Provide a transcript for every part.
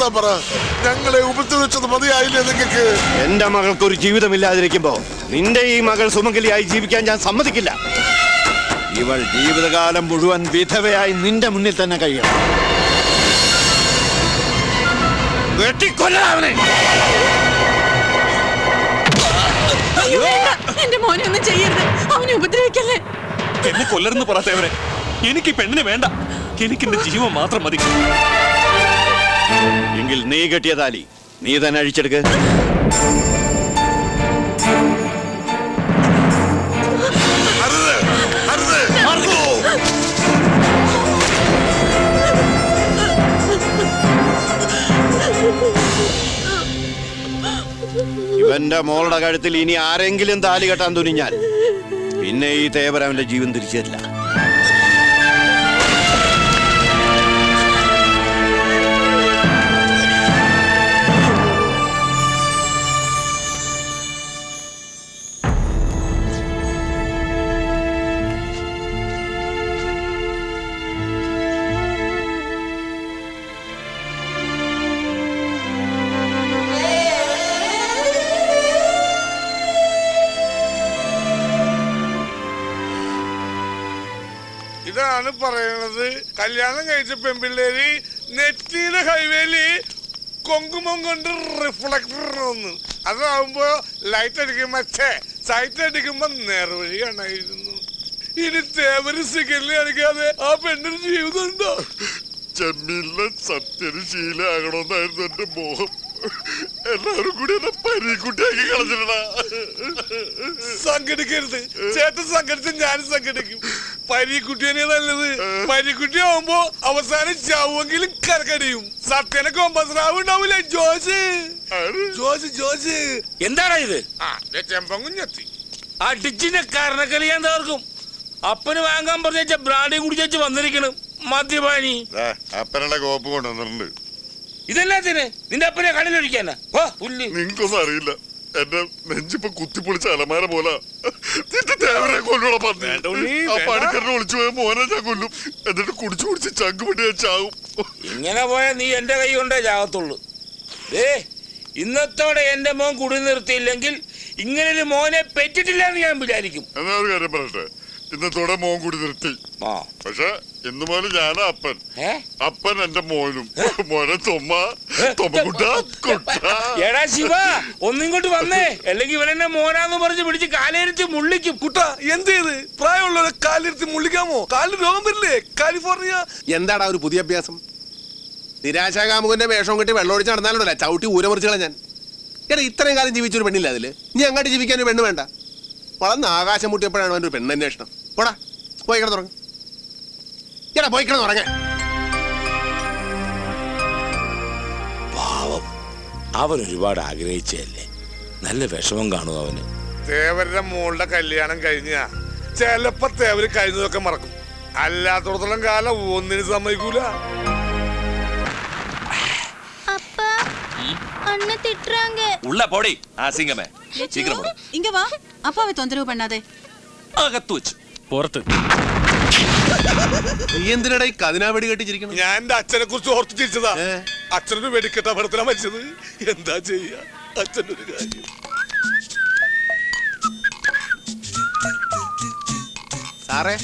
നിർത്താൻ പറ. ഞങ്ങളെ ഉപദ്രവിച്ചത് മതിയായില്ലേ നിങ്ങൾക്ക്? എന്റെ മകൾക്ക് ഒരു ജീവിതമില്ലാതിരിക്കുമ്പോ നിന്റെ ഈ മകൾ സുമംഗലിയായി ജീവിക്കാൻ ഞാൻ സമ്മതിക്കില്ല. ഇവൾ ജീവിതകാലം മുഴുവൻ വിധവയായി നിന്റെ മുന്നിൽ തന്നെ കഴിയണം. വെട്ടിക്കൊല്ലാവനെ. എന്റെ മോനെ ഒന്നും ചെയ്യരുത്, അവനെ ഉപദ്രവിക്കല്ലേ. എന്നെ കൊല്ലരുന്ന് പറത്തേവരെ. എനിക്ക് പെണ്ണിനെ വേണ്ട, എനിക്ക് എന്റെ ജീവൻ മാത്രം മതി. എങ്കിൽ നീ കെട്ടിയ താലി നീ തന്നെ അഴിച്ചെടുക്ക്. ഇവന്റെ മോളുടെ കഴുത്തിൽ ഇനി ആരെങ്കിലും താലി കെട്ടാൻ തുനിഞ്ഞാൽ പിന്നെ ഈ തേവർ അവന്റെ ജീവൻ തിരിച്ചു തരില്ല. ഇതാണ് പറയണത്. കല്യാണം കഴിച്ച പെൺപിള്ളേര് നെറ്റിയിലെ ഹൈവേയില് കൊങ്കുമം കൊണ്ട് റിഫ്ലക്ടർ ഒന്ന് അതാവുമ്പോ ലൈറ്റ് അടിക്കുമ്പോ സൈറ്റ് അടിക്കുമ്പോ നേർവഴി കാണായിരുന്നു. ഇനി തേവര് സിഗരറ്റ് അടിക്കാതെ ആ പെണ്ണിന് ജീവിതം ഉണ്ടോ? ചെമ്മീനിലെ സത്യന് ശീലമാകണമെന്നായിരുന്നു എന്റെ മോഹം. എല്ലാവരും കൂടി എന്നെ പരീക്കുട്ടിയാക്കി കളഞ്ഞിട്ടാ. സംഘടിക്കരുത് ചേട്ടൻ സംഘടിച്ച് ഞാനും സംഘടിക്കും. പരീക്കുട്ടിയെ നല്ലത്. പരീക്കുട്ടി ആവുമ്പോ അവസാനം ചാവുമെങ്കിലും കരക്കടിയും. സത്യനെ കൊമ്പസ്രാവ് ഉണ്ടാവൂലേ? ജോസ് എന്താടാ ഇത്? ചെമ്പങ്കുഞ്ഞെത്തി അടിച്ചിന്റെ കരണക്കളിയാൻ തീർക്കും. അപ്പന് വാങ്ങാൻ പറഞ്ഞ ബ്രാൻഡി കുടിച്ചു വന്നിരിക്കണം മദ്യപാനി. അപ്പനുള്ള കോപ്പ് കൊണ്ടുവന്നിട്ടുണ്ട്. ഇതെല്ലാത്തിന് നിന്റെ അപ്പനെ കടലൊഴിക്കാനാ? നിങ്ങൾക്കൊന്നും അറിയില്ല. എന്റെ നെഞ്ചിപ്പോ കുത്തിപ്പൊളിച്ച അലമാര പോലെ പണിക്കറിനെ വിളിച്ചു പോയ മോനെ ഞാൻ കൊല്ലും. എന്നിട്ട് കുടിച്ചു കുടിച്ച് ചങ്ക് പിടി ഞാൻ ചാവും. ഇങ്ങനെ പോയാ നീ എന്റെ കൈ കൊണ്ടേ ചാകത്തുള്ളൂ. ഇന്നത്തോടെ എന്റെ മോൻ കുടി നിർത്തിയില്ലെങ്കിൽ ഇങ്ങനൊരു മോനെ പെറ്റിട്ടില്ല എന്ന് ഞാൻ വിചാരിക്കും. എന്നാ ഒരു കാര്യം പറയട്ടെ, ഇന്നത്തോടെ മോൻ കൂടി നിർത്തി. പക്ഷെ ഇന്ന് പോലെ ഞാനാ അപ്പൻ. അപ്പൻ എന്റെ മോനും. മോനെ എടാ ശിവ, ഒന്നിങ്ങോട്ട് വന്നേ, അല്ലെങ്കിൽ ഇവനെന്നെ മോനാന്ന് പറഞ്ഞ് പിടിച്ച് കാലിരുത്തി മുള്ളിക്കും. കുട്ട എന്ത് ചെയ്ത് പ്രായമുള്ളവരെ കാലിരുത്തി മുള്ളിക്കാമോ? കാലിന് രോഗം വരില്ലേ? കാലിഫോർണിയ. എന്താടാ ഒരു പുതിയ അഭ്യാസം? നിരാശാകാമുകന്റെ വേഷം കെട്ടി വെള്ളമൊടിച്ച് നടന്നാലുണ്ടല്ല ചവിട്ടി ഊരമുറിച്ചുകളെ ഞാൻ. എടാ ഇത്രയും കാലം ജീവിച്ചൊരു പെണ്ണില്ല അതില്. നീ അങ്ങോട്ട് ജീവിക്കാൻ ഒരു പെണ്ണ് വേണ്ട. വളർന്ന് ആകാശം മുട്ടിയപ്പോഴാണ് അവൻ്റെ ഒരു പെണ്ണന്വേഷണം. പോടാ പോയി കിടന്നുറങ്ങ. എടാ പോയി കിടന്നുറങ്ങ. പാവം, അവൻ ഒരുപാട് ആഗ്രഹിച്ചല്ലേ. നല്ല വിഷമം കാണും അവന്. തേവരുടെ മോളുടെ കല്യാണം കഴിഞ്ഞ ചിലപ്പോ തേവര് കഴിഞ്ഞതൊക്കെ മറക്കും. അല്ലാത്തോടത്തോളം കാലം ഒന്നിനും സമ്മതിക്കൂല. ഉള്ള പോടി ആസിംഗമേ. സീക്രം ഇങ്ങ വാ. അപ്പാവെ തൊന്തരവ് പണ്ണാതെ അകത്തു വെച്ച് പുറത്ത്. നീ എന്തിനടാ ഈ കതിനാ വെടി കെട്ടിച്ചിരിക്കണം? ഞാൻ എന്റെ അച്ഛനെ കുറിച്ച് ഓർത്ത് ചിരിച്ചതാ. അച്ഛനൊരു വെടിക്കെട്ട അപകടത്തിലാ മരിച്ചത്. എന്താ ചെയ്യാ, അച്ഛൻ്റെ ഒരു കാര്യം. സാറേ,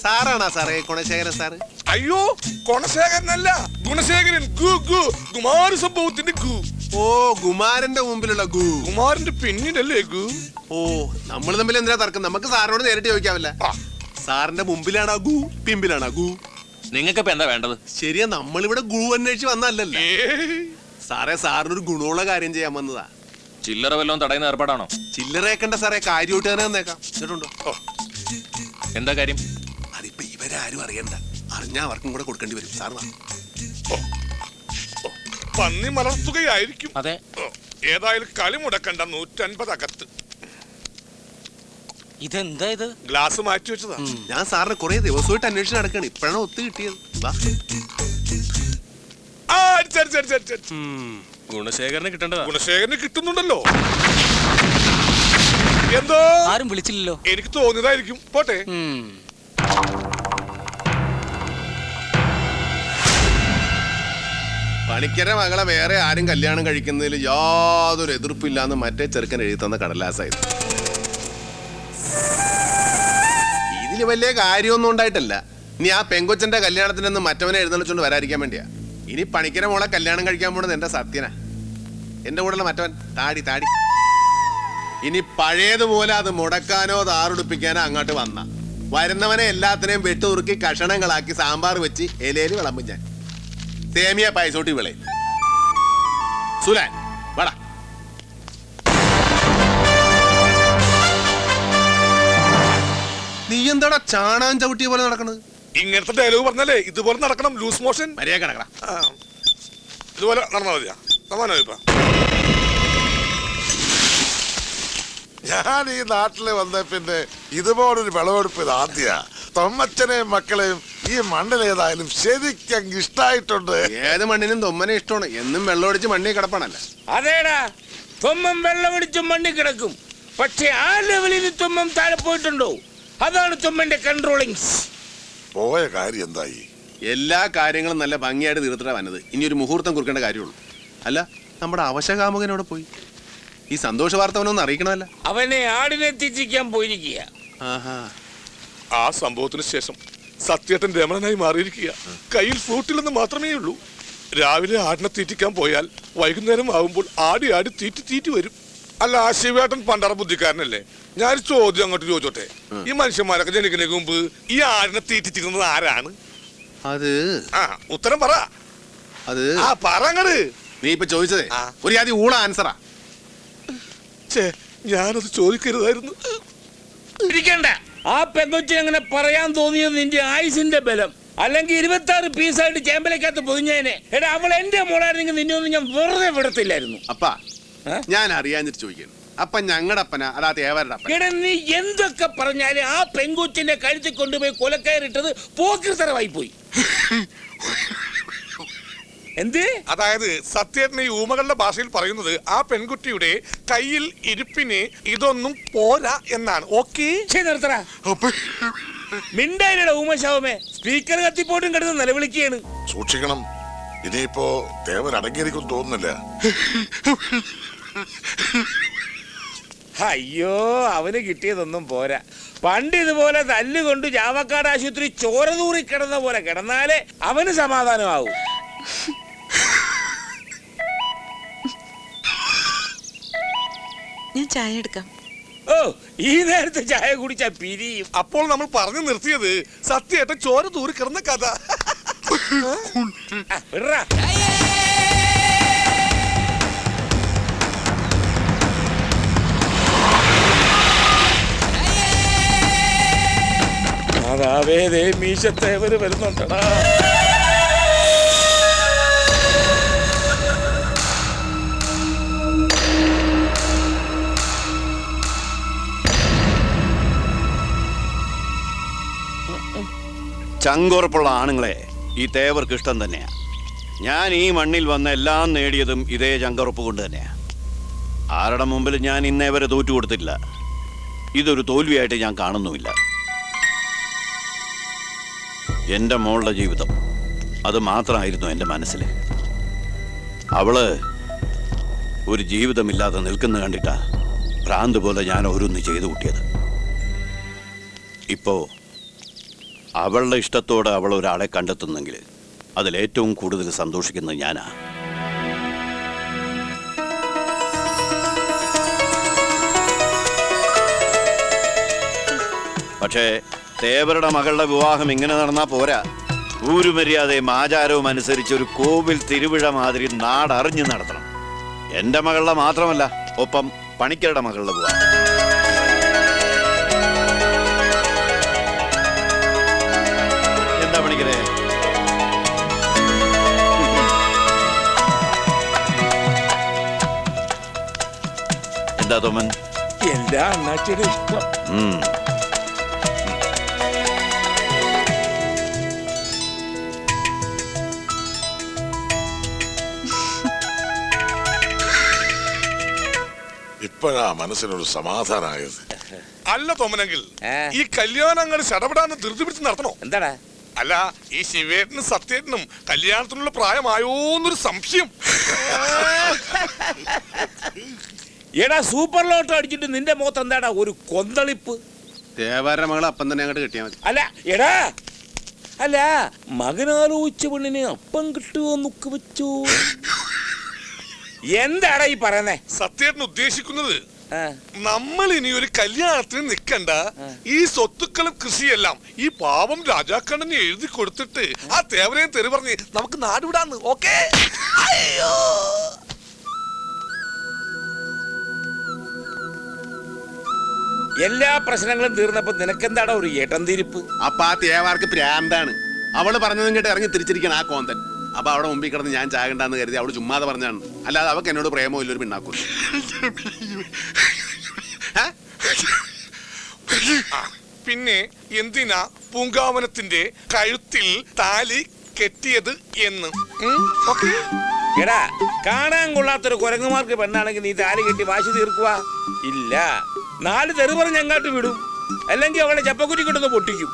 സാറാണാ സാറേ ഗുണശേഖരൻ സാറ്? അയ്യോ, ഗുണശേഖരനല്ല, ഗുണശേഖരൻ. കുമാര സംഭവത്തിന്റെ ഗു. ഓ, കുമാരന്റെ മുമ്പിലുള്ള ഗു. കുമാരന്റെ പിന്നീടല്ലേ ഗു? ഓ, നമ്മൾ തമ്മിൽ എന്തിനാ തർക്കം? നമുക്ക് സാറിനോട് നേരിട്ട് ചോദിക്കാമല്ല. സാറിന്റെ മുമ്പിലാണോ ഗു, പിമ്പിലാണോ ഗു? നിങ്ങൾക്ക് ഇപ്പൊ എന്താ വേണ്ടത്? ശരിയാ, നമ്മളിവിടെ ഗു അന്വേഷിച്ച് വന്നല്ലോ സാറേ. സാറിനൊരു ഗുണമുള്ള കാര്യം ചെയ്യാൻ വന്നതാ. ചില്ലറ വല്ലതും തടയുന്ന ഏർപ്പാടാണോ? ചില്ലറേക്കണ്ട സാറേ, കാര്യമായിട്ട് തന്നെ വന്നേക്കാം. കേട്ടുണ്ടോ? എന്താ കാര്യം? അതിപ്പോ ഇവരാരും അറിയണ്ട. അറിഞ്ഞാ അവർക്കും കൂടെ കൊടുക്കേണ്ടി വരും. സാർ പന്നി മലർത്തുകയായിരിക്കും. അതെ. ഏതായാലും കളി മുടക്കണ്ട. 150 അകത്ത്. ഇതെന്താ ഇത്? ഗ്ലാസ് മാറ്റി വെച്ചതാ. ഞാൻ സാറിന് കുറെ ദിവസമായിട്ട് അന്വേഷണം നടക്കാണ്. ഇപ്പഴാണ് ഒത്തു കിട്ടിയത്. ഗുണശേഖരന് കിട്ടേണ്ടതാ. ഗുണശേഖരന് കിട്ടുന്നുണ്ടല്ലോ. എന്തോ ആരും വിളിച്ചില്ലല്ലോ. എനിക്ക് തോന്നിയതായിരിക്കും. പോട്ടെ. പണിക്കര മകളെ വേറെ ആരും കല്യാണം കഴിക്കുന്നതിൽ യാതൊരു എതിർപ്പില്ലാന്ന് മറ്റേ ചെറുക്കൻ എഴുതി തന്ന കടലാസായിരുന്നു. ഇതില് വലിയ കാര്യമൊന്നും ഉണ്ടായിട്ടല്ല. ഇനി ആ പെങ്കൊച്ചന്റെ കല്യാണത്തിനൊന്നും മറ്റവനെ എഴുന്നള്ളിച്ചോണ്ട് വരാതിരിക്കാൻ വേണ്ടിയാ. ഇനി പണിക്കര മോളെ കല്യാണം കഴിക്കാൻ പോണത് എന്റെ സത്യനാ. എന്റെ കൂടെയുള്ള മറ്റവൻ താടി താടി. ഇനി പഴയതുപോലെ അത് മുടക്കാനോ താറുടിപ്പിക്കാനോ അങ്ങോട്ട് വന്ന വരുന്നവനെ എല്ലാത്തിനെയും വെട്ടുറുക്കി കഷണങ്ങളാക്കി സാമ്പാർ വെച്ച് ഇലയിൽ വിളമ്പും ഞാൻ. സേമിയ പായസോട്ടി വിളയും. സുലാൻ വട. നീ എന്താടാ ചാണാൻ ചവിട്ടിയ പോലെ നടക്കണത്? ഇങ്ങനത്തെ ഡയലോഗ് പറഞ്ഞാലേ ഇതുപോലെ നടക്കണം. ലൂസ് മോഷൻ മര്യാദ കിടക്കടാ. ഇതുപോലെ നടന്നാ മതിയാ. സമാനോ ഇപ്പൊ ഞാൻ ഈ നാട്ടില് വന്ന പിന്നെ ഇതുപോലൊരു വിളവെടുപ്പ് ഇത് ആദ്യ. തൊമ്മച്ചനെയും മക്കളെയും ഈ മണ്ണിലേതായാലും ശരിക്കും ഇഷ്ടായിട്ടുണ്ട്. ഏത് മണ്ണിനും തൊമ്മനെ ഇഷ്ടമാണ്. എന്നും വെള്ളമടിച്ച് മണ്ണി കിടപ്പാണല്ല. അതേടാ, തൊമ്മം വെള്ളമടിച്ചും മണ്ണി കിടക്കും. പക്ഷെ ആ ലെവലിൽ തൊമ്മം താഴെ പോയിട്ടുണ്ടോ? അതാണ് തൊമ്മന്റെ കൺട്രോളിങ്സ്. പോയ കാര്യം എന്തായി? എല്ലാ കാര്യങ്ങളും നല്ല ഭംഗിയായിട്ട് തീർത്തിട്ടാ വന്നത്. ഇനി ഒരു മുഹൂർത്തം കുറിക്കേണ്ട കാര്യമുള്ളൂ. അല്ല, നമ്മുടെ അവശകാമുകൻ അവിടെ പോയി. ഈ സന്തോഷ വാർത്ത അവനൊന്ന് അറിയിക്കണമല്ല. അവനെ ആടിനെ തിരിക്കാൻ പോയിരിക്കുക. ആ സംഭവത്തിന് ശേഷം സത്യേട്ടൻ രമണനായി മാറിയിരിക്കുക. കയ്യിൽ ഫ്രൂട്ടിലെന്ന് മാത്രമേ ഉള്ളൂ. രാവിലെ ആടിനെ തീറ്റിക്കാൻ പോയാൽ വൈകുന്നേരം ആകുമ്പോൾ ആടി ആടി തീറ്റി വരും. അല്ല, ആ ശിവേട്ടൻ പണ്ടറ ബുദ്ധിക്കാരനല്ലേ? ഞാൻ ചോദ്യം അങ്ങോട്ട് ചോദിച്ചോട്ടെ. ഈ മനുഷ്യന്മാരൊക്കെ ജനിക്കുന്നതിന് മുമ്പ് ഈ ആടിനെ തീറ്റിച്ചിരുന്നത് ആരാണ്? അത് ഉത്തരം പറ. അത് പറങ്ങട്. നീ ഇപ്പൊ ചോദിച്ചതേ ഒരു ആദ്യം ഊള ആൻസറാ. ഞാനത് ചോദിക്കരുതായിരുന്നു. ഇരിക്കണ്ട. ആ പെങ്കൊച്ചിന് അങ്ങനെ പറയാൻ തോന്നിയത് നിന്റെ ആയുസിന്റെ ബലം. അല്ലെങ്കിൽ 26 പീസായിട്ട് ചേമ്പലക്കകത്ത് പൊതിഞ്ഞേനെ. എടാ, അവൾ എന്റെ മോളായിരുന്നെങ്കിൽ നിന്നെ ഒന്നും ഞാൻ വെറുതെ വിടത്തില്ലായിരുന്നു. അപ്പാ, ഞാൻ അറിയാഞ്ഞിട്ട് ചോദിക്കുന്നു. അപ്പൊ ഞങ്ങളുടെ അപ്പനാ അതാ തേവരുടെ അപ്പൻ? എടാ, നീ എന്തൊക്കെ പറഞ്ഞാലും ആ പെങ്കൊച്ചിന്റെ കഴുത്തിൽ കൊണ്ടുപോയി കൊലക്കയറിട്ടത് പോക്കിർത്തരമായി പോയി. എന്ത്? അതായത് സത്യേട്ടൻ ഈ ഊമകളുടെ ഭാഷയിൽ പറയുന്നത് ആ പെൺകുട്ടിയുടെ കയ്യിൽ ഇരിപ്പിന് ഇതൊന്നും പോരാ എന്നാണ്. ഓക്കേ, നിർത്തടാ. മിണ്ടായില്ലടാ ഊമശാവമേ. സ്പീക്കർ കത്തിപ്പോട്ടും കിടന്ന് നിലവിളിക്കുകയാണ്. സൂക്ഷിക്കണം. ഇനിയിപ്പോ തേവർ അടങ്ങിയിരിക്കും തോന്നുന്നില്ല. അയ്യോ, അവന് കിട്ടിയതൊന്നും പോരാ. പണ്ട് ഇതുപോലെ തല്ലുകൊണ്ട് ചാവക്കാട് ആശുപത്രി ചോര തൂറി കിടന്ന പോലെ കിടന്നാലേ അവന് സമാധാനമാവും. ഞാൻ ചായ എടുക്കാം. ഓ, ഈ നേരത്തെ ചായ കുടിച്ചാ പിരിയും. അപ്പോൾ നമ്മൾ പറഞ്ഞു നിർത്തിയത് സത്യേട്ടൻ ചോര തൂറി കിടന്ന കഥ. വിടറാ. അതാവേദേ മീശത്തേവര് വരുന്നുണ്ടടാ. ചങ്കുറപ്പുള്ള ആണുങ്ങളെ ഈ തേവർക്ക് ഇഷ്ടം തന്നെയാ. ഞാൻ ഈ മണ്ണിൽ വന്ന എല്ലാം നേടിയതും ഇതേ ചങ്കുറപ്പ് കൊണ്ട് തന്നെയാ. ആരുടെ മുമ്പിൽ ഞാൻ ഇന്നേ വരെ തോറ്റു കൊടുത്തിട്ടില്ല. ഇതൊരു തോൽവിയായിട്ട് ഞാൻ കാണുന്നുമില്ല. എൻ്റെ മോളുടെ ജീവിതം അത് മാത്രമായിരുന്നു എൻ്റെ മനസ്സിൽ. അവള് ഒരു ജീവിതമില്ലാതെ നിൽക്കുന്ന കണ്ടിട്ടാ ഭ്രാന്ത് പോലെ ഞാൻ ഓരോന്ന് ചെയ്തു കൂട്ടിയത്. ഇപ്പോ അവളുടെ ഇഷ്ടത്തോടെ അവൾ ഒരാളെ കണ്ടെത്തുന്നെങ്കിൽ അതിലേറ്റവും കൂടുതൽ സന്തോഷിക്കുന്നത് ഞാനാ. പക്ഷേ തേവരുടെ മകളുടെ വിവാഹം ഇങ്ങനെ നടന്നാ പോരാ. ഊരുമര്യാദയും ആചാരവും അനുസരിച്ച് ഒരു കോവിൽ തിരുവിഴ മാതിരി നാടറിഞ്ഞ് നടത്തണം. എൻ്റെ മകളുടെ മാത്രമല്ല, ഒപ്പം പണിക്കരുടെ മകളുടെ വിവാഹം. എന്താ പണിക്കരെ? എന്താ തോമൻ? എന്റെ അണ്ണാച്ചിയുടെ ഇഷ്ടം. ഇപ്പോഴാ മനസ്സിനൊരു സമാധാനമായത്. അല്ല തോമനെങ്കിൽ ഈ കല്യാണം അങ്ങനെ ചടപടാന്ന് ധൃതി പിടിച്ച് നടത്തണോ? എന്താടാ അല്ല ഈ ശിവേട്ടനും സത്യേട്ടനും കല്യാണത്തിനുള്ള പ്രായമായോന്നൊരു സംശയം. എടാ സൂപ്പർ ലോട്ടോ അടിച്ചിട്ട് നിന്റെ മുഖത്ത് എന്താടാ ഒരു കൊന്തളിപ്പ്? ദേവാരുടെ മകളെ അപ്പം തന്നെ അങ്ങോട്ട് കിട്ടിയാൽ മതി. അല്ല എടാ അല്ല മകനാലോചിച്ച പെണ്ണിന് അപ്പം കിട്ടുമോ നോക്ക് വെച്ചു. എന്താടാ ഈ പറയുന്നേ? സത്യേട്ടൻ ഉദ്ദേശിക്കുന്നത് ആ, നമ്മൾ ഇനി ഒരു കല്യാണത്തിന് നിൽക്കണ്ട, ഈ സ്വത്തുക്കളും കൃഷിയെല്ലാം ഈ പാവം രാജാക്കണ്ണന് എഴുതി കൊടുത്തിട്ട് ആ തേവരെയും തെറി പറഞ്ഞ് നമുക്ക് നാടുവിടാന്ന്. ഓക്കേ? അയ്യോ, എല്ലാ പ്രശ്നങ്ങളും തീർന്നപ്പോ നിനക്കെന്താടാ ഒരു ഏട്ടന്തിരിപ്പ്? അപ്പൊ ആ തേവാർക്ക് പ്രാന്താണ്. അവള് പറഞ്ഞതും കേട്ട് ഇറങ്ങി തിരിച്ചിരിക്കണം ആ കോന്തൻ. അപ്പൊ അവിടെ മുമ്പിൽ കിടന്ന് ഞാൻ ചാകണ്ടെന്ന് കരുതി അവള് ചുമ്മാതെ പറഞ്ഞാണ്. അല്ലാതെ അവക്ക് എന്നോട് പ്രേമോ ഇല്ലൊരു പിണ്ണാക്കൂല. പിന്നെ എന്തിനാ പൂങ്കാവനത്തിന്റെ കഴുത്തിൽ താലി കെട്ടിയത് എന്ന്? ഓക്കേ? എടാ കാണാൻ കൊള്ളാത്തൊരു കുരങ്ങുമാർക്ക് പെണ്ണാണെങ്കിൽ നീ താലി കെട്ടി വാശി തീർക്കുക ഇല്ല. 4 തെറി പറഞ്ഞ് അങ്ങാട്ട് വിടും, അല്ലെങ്കിൽ അവളെ ചപ്പക്കുറ്റി കിട്ടുന്ന പൊട്ടിക്കും.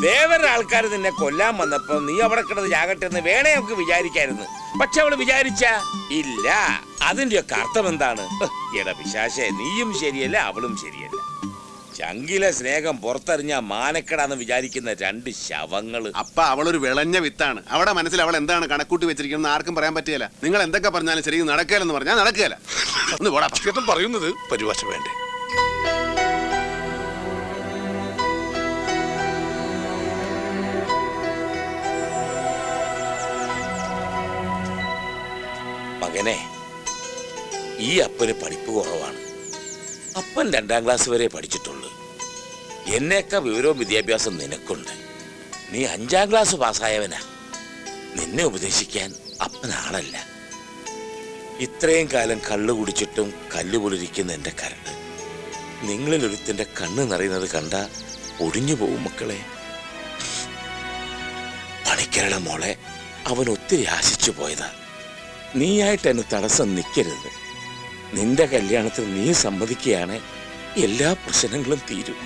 വേറെ ആൾക്കാർ നിന്നെ കൊല്ലാൻ വന്നപ്പോ നീ അവിടെ കിടന്ന് ചാകട്ടെ എന്ന് വേണേ നമുക്ക് വിചാരിക്കായിരുന്നു. പക്ഷെ അവള് വിചാരിച്ച ഇല്ല. അതിന്റെ ഒക്കെ അർത്ഥം എന്താണ്? എടാ പിശാശേ, നീയും ശരിയല്ല അവളും ശരിയല്ല. ചങ്കിലെ സ്നേഹം പുറത്തെറിഞ്ഞ മാനക്കെടാന്ന് വിചാരിക്കുന്ന 2 ശവങ്ങള്. അപ്പൊ അവളൊരു വിളഞ്ഞ വിത്താണ്. അവിടെ മനസ്സിൽ അവൾ എന്താണ് കണക്കൂട്ടി വെച്ചിരിക്കുന്നത് ആർക്കും പറയാൻ പറ്റിയല്ല. നിങ്ങൾ എന്തൊക്കെ പറഞ്ഞാലും ശരി, നടക്കുകയെന്ന് പറഞ്ഞാൽ നടക്കുകയല്ല. ഒന്ന് പോടാ. സത്യേട്ടൻ പറയുന്നത് പരിഭാഷ വേണ്ടേ? മകനെ, ഈ അപ്പന് പഠിപ്പ് കുറവാണ്. അപ്പൻ 2ാം ക്ലാസ് വരെ പഠിച്ചിട്ടുള്ളൂ. എന്നേക്കാ വിവരവും വിദ്യാഭ്യാസം നിനക്കുണ്ട്. നീ 5ാം ക്ലാസ് പാസ്സായവനാ. നിന്നെ ഉപദേശിക്കാൻ അപ്പനാളല്ല. ഇത്രയും കാലം കള്ളു കുടിച്ചിട്ടും കല്ലുപൊളിരിക്കുന്ന എൻ്റെ കരട് നിങ്ങളിൽ ഒരുത്തിന്റെ കണ്ണ് നിറയുന്നത് കണ്ട ഒടിഞ്ഞു പോകും മക്കളെ. പണിക്കരുടെ മോളെ അവൻ ഒത്തിരി ആശിച്ചു പോയതാ. നീയായിട്ട് എന്നെ തടസ്സം നിൽക്കരുത്. നിന്റെ കല്യാണത്തിന് നീ സമ്മതിക്കുകയാണ് എല്ലാ പ്രശ്നങ്ങളും തീരും.